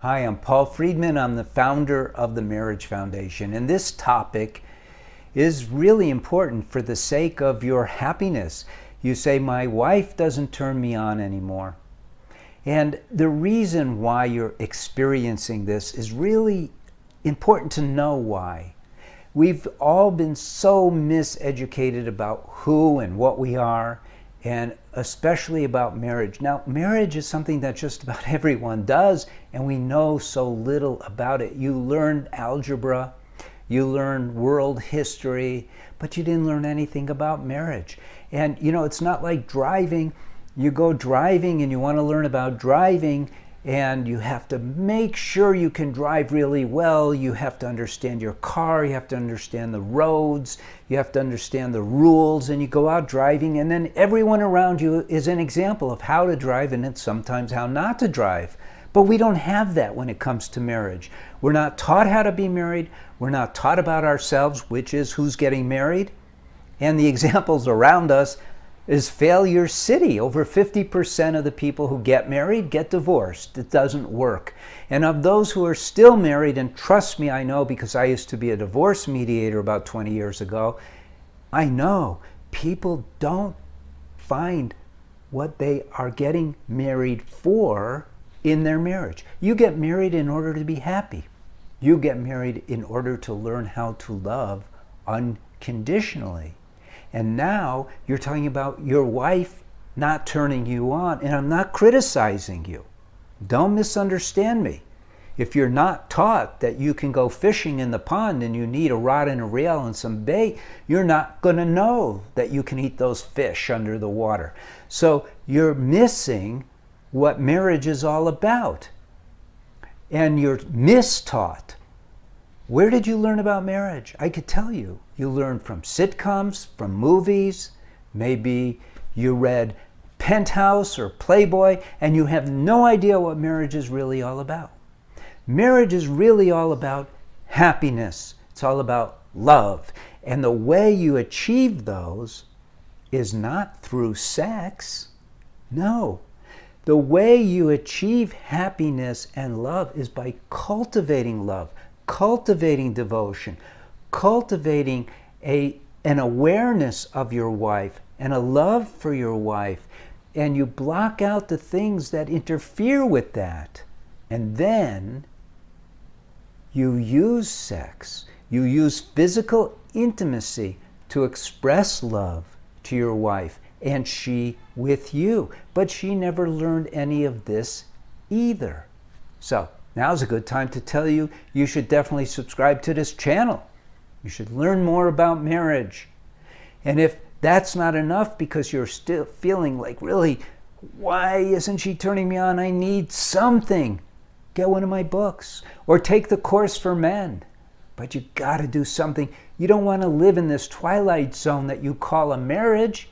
Hi, I'm Paul Friedman. I'm the founder of the Marriage Foundation, and this topic is really important for the sake of your happiness. You say, my wife doesn't turn me on anymore. And the reason why you're experiencing this is really important to know why. We've all been so miseducated about who and what we are, and especially about marriage. Now, marriage is something that just about everyone does, and we know so little about it. You learned algebra, you learned world history, but you didn't learn anything about marriage. And you know, it's not like driving. You go driving and you want to learn about driving, and you have to make sure you can drive really well. You have to understand your car, you have to understand the roads, you have to understand the rules, and you go out driving, and then everyone around you is an example of how to drive and it's sometimes how not to drive. But we don't have that when it comes to marriage. We're not taught how to be married. We're not taught about ourselves, which is who's getting married. And the examples around us is failure city. Over 50% of the people who get married get divorced. It doesn't work. And of those who are still married, and trust me, I know because I used to be a divorce mediator about 20 years ago, I know people don't find what they are getting married for in their marriage. You get married in order to be happy. You get married in order to learn how to love unconditionally. And now you're talking about your wife not turning you on, and I'm not criticizing you. Don't misunderstand me. If you're not taught that you can go fishing in the pond and you need a rod and a reel and some bait, you're not going to know that you can eat those fish under the water. So you're missing what marriage is all about. And you're mistaught. Where did you learn about marriage? I could tell you. You learned from sitcoms, from movies, maybe you read Penthouse or Playboy, and you have no idea what marriage is really all about. Marriage is really all about happiness. It's all about love. And the way you achieve those is not through sex. No. The way you achieve happiness and love is by cultivating love, cultivating devotion, cultivating an awareness of your wife and a love for your wife, and you block out the things that interfere with that. And then you use sex, you use physical intimacy to express love to your wife, and she with you. But she never learned any of this either. So now's a good time to tell you, you should definitely subscribe to this channel. You should learn more about marriage. And if that's not enough because you're still feeling like, really, why isn't she turning me on? I need something. Get one of my books or take the course for men. But you got to do something. You don't want to live in this twilight zone that you call a marriage,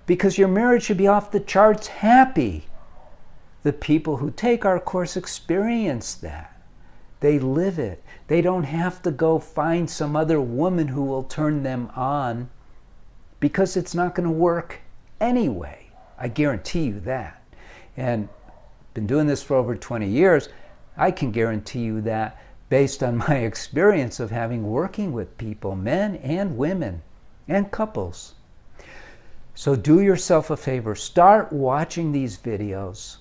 because your marriage should be off the charts happy. The people who take our course experience that. They live it. They don't have to go find some other woman who will turn them on, because it's not going to work anyway. I guarantee you that. And I've been doing this for over 20 years. I can guarantee you that based on my experience of working with people, men and women and couples. So do yourself a favor. Start watching these videos.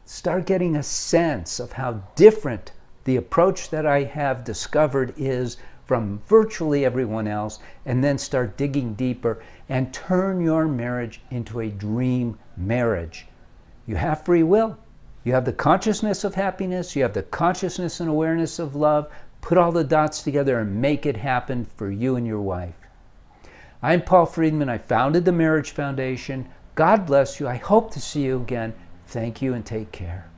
Start getting a sense of how different the approach that I have discovered is from virtually everyone else, and then start digging deeper and turn your marriage into a dream marriage. You have free will. You have the consciousness of happiness. You have the consciousness and awareness of love. Put all the dots together and make it happen for you and your wife. I'm Paul Friedman. I founded the Marriage Foundation. God bless you. I hope to see you again. Thank you and take care.